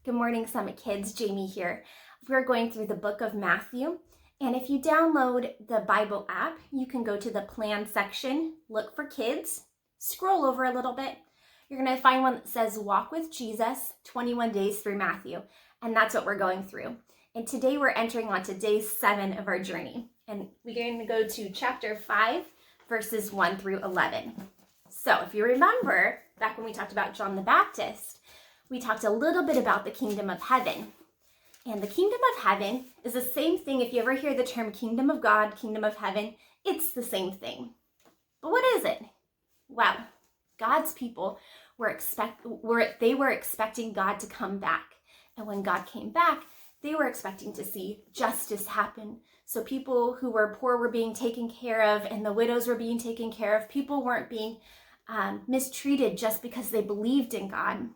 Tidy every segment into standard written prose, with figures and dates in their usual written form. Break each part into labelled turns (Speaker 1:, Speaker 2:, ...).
Speaker 1: Good morning, Summit Kids. Jamie here. We're going through the book of Matthew. And if you download the Bible app, you can go to the plan section, look for kids, scroll over a little bit. You're going to find one that says Walk with Jesus, 21 Days Through Matthew. And that's what we're going through. And today we're entering onto day 7 of our journey. And we're going to go to chapter 5, verses 1 through 11. So if you remember, back when we talked about John the Baptist, we talked a little bit about the kingdom of heaven. And the kingdom of heaven is the same thing. If you ever hear the term kingdom of God, kingdom of heaven, it's the same thing. But what is it? Well, God's people were expecting God to come back. And when God came back, they were expecting to see justice happen. So people who were poor were being taken care of, and the widows were being taken care of. People weren't being mistreated just because they believed in God.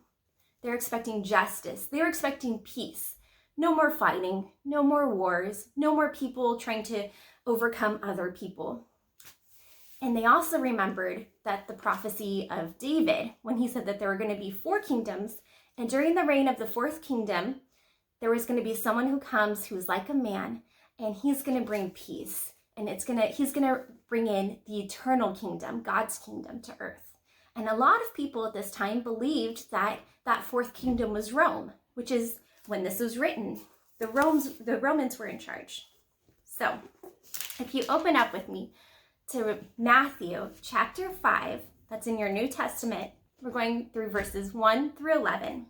Speaker 1: They're expecting justice. They're expecting peace. No more fighting, no more wars, no more people trying to overcome other people. And they also remembered that the prophecy of David, when he said that there were going to be 4 kingdoms, and during the reign of the 4th kingdom, there was going to be someone who comes who's like a man, and he's going to bring peace. And he's going to bring in the eternal kingdom, God's kingdom, to earth. And a lot of people at this time believed that that 4th kingdom was Rome, which is when this was written. The Romans were in charge. So if you open up with me to Matthew chapter 5, that's in your New Testament, we're going through verses 1 through 11.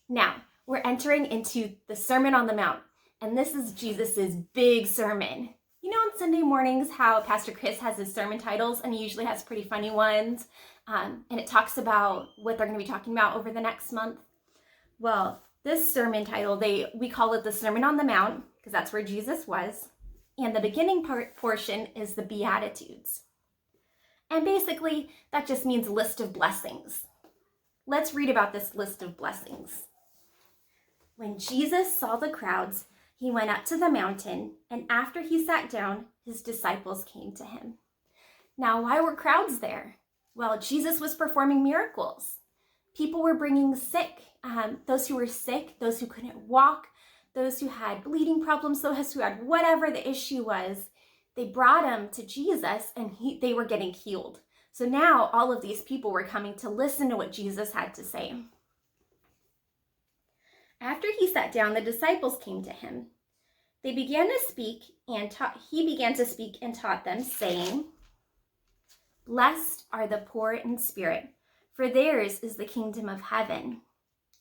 Speaker 1: Now, we're entering into the Sermon on the Mount, and this is Jesus's big sermon. You know on Sunday mornings how Pastor Chris has his sermon titles, and he usually has pretty funny ones, and it talks about what they're going to be talking about over the next month. Well, this sermon title, we call it the Sermon on the Mount, because that's where Jesus was, and the beginning portion is the Beatitudes. And basically, that just means list of blessings. Let's read about this list of blessings. When Jesus saw the crowds, he went up to the mountain, and after he sat down, his disciples came to him. Now, why were crowds there? Well, Jesus was performing miracles. People were bringing sick, those who were sick, those who couldn't walk, those who had bleeding problems, those who had whatever the issue was. They brought them to Jesus, and they were getting healed. So now all of these people were coming to listen to what Jesus had to say. After he sat down, the disciples came to him. He began to speak and taught them, saying, "Blessed are the poor in spirit, for theirs is the kingdom of heaven."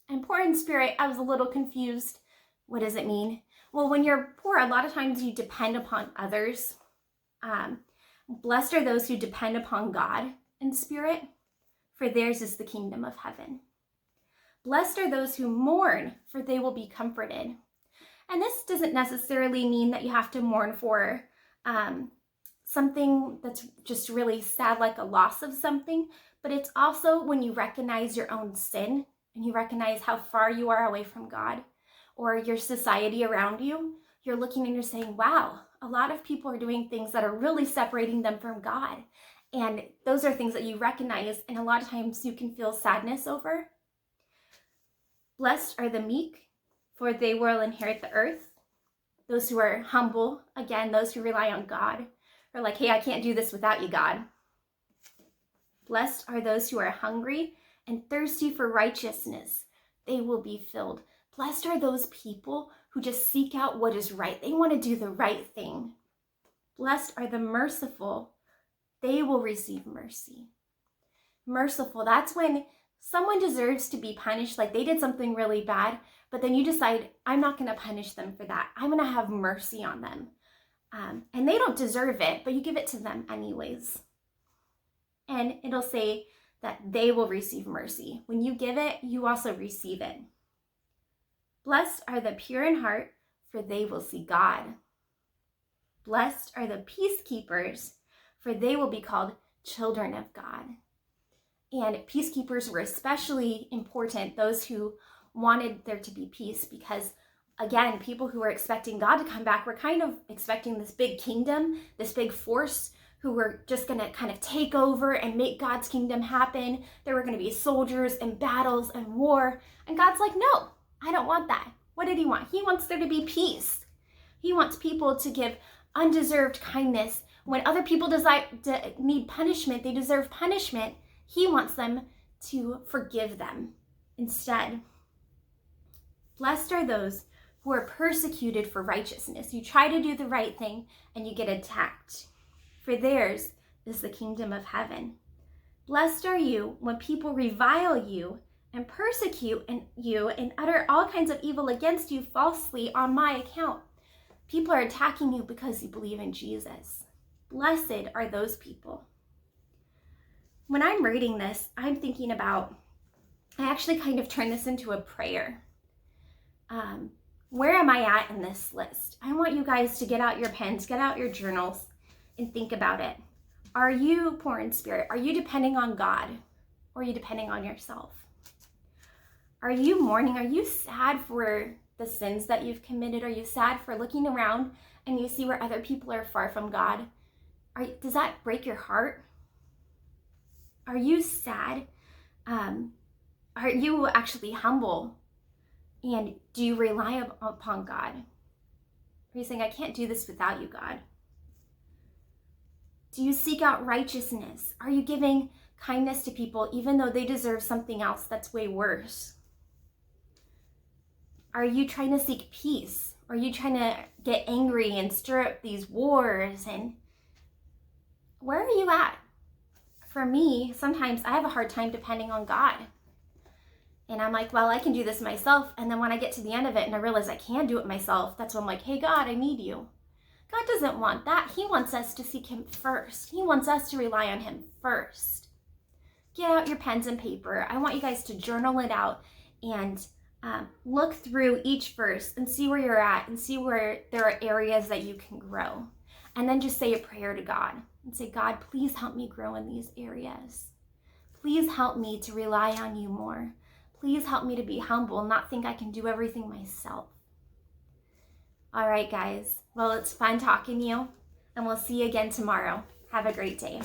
Speaker 1: And poor in spirit, I was a little confused. What does it mean? Well, when you're poor, a lot of times you depend upon others. Blessed are those who depend upon God in spirit, for theirs is the kingdom of heaven. Blessed are those who mourn, for they will be comforted. And this doesn't necessarily mean that you have to mourn for something that's just really sad, like a loss of something, but it's also when you recognize your own sin and you recognize how far you are away from God or your society around you. You're looking and you're saying, wow, a lot of people are doing things that are really separating them from God. And those are things that you recognize, and a lot of times you can feel sadness over. Blessed are the meek, for they will inherit the earth. Those who are humble, again, those who rely on God, are like, hey, I can't do this without you, God. Blessed are those who are hungry and thirsty for righteousness. They will be filled. Blessed are those people who just seek out what is right. They want to do the right thing. Blessed are the merciful. They will receive mercy. Merciful, that's when someone deserves to be punished, like they did something really bad, but then you decide, I'm not going to punish them for that. I'm going to have mercy on them. And they don't deserve it, but you give it to them anyways. And it'll say that they will receive mercy. When you give it, you also receive it. Blessed are the pure in heart, for they will see God. Blessed are the peacekeepers, for they will be called children of God. And peacekeepers were especially important, those who wanted there to be peace, because again, people who were expecting God to come back were kind of expecting this big kingdom, this big force who were just going to kind of take over and make God's kingdom happen. There were going to be soldiers and battles and war. And God's like, no, I don't want that. What did he want? He wants there to be peace. He wants people to give undeserved kindness. When other people need punishment, they deserve punishment. He wants them to forgive them instead. Blessed are those who are persecuted for righteousness. You try to do the right thing and you get attacked. For theirs is the kingdom of heaven. Blessed are you when people revile you and persecute you and utter all kinds of evil against you falsely on my account. People are attacking you because you believe in Jesus. Blessed are those people. When I'm reading this, I'm thinking about, I actually kind of turned this into a prayer. Where am I at in this list? I want you guys to get out your pens, get out your journals, and think about it. Are you poor in spirit? Are you depending on God? Or are you depending on yourself? Are you mourning? Are you sad for the sins that you've committed? Are you sad for looking around and you see where other people are far from God? Does that break your heart? Are you sad? Are you actually humble? And do you rely upon God? Are you saying, I can't do this without you, God? Do you seek out righteousness? Are you giving kindness to people even though they deserve something else that's way worse? Are you trying to seek peace? Are you trying to get angry and stir up these wars? And where are you at? For me, sometimes I have a hard time depending on God. And I'm like, well, I can do this myself. And then when I get to the end of it and I realize I can do it myself, that's when I'm like, hey, God, I need you. God doesn't want that. He wants us to seek him first. He wants us to rely on him first. Get out your pens and paper. I want you guys to journal it out and look through each verse and see where you're at and see where there are areas that you can grow. And then just say a prayer to God and say, God, please help me grow in these areas. Please help me to rely on you more. Please help me to be humble and not think I can do everything myself. All right, guys. Well, it's fun talking to you, and we'll see you again tomorrow. Have a great day.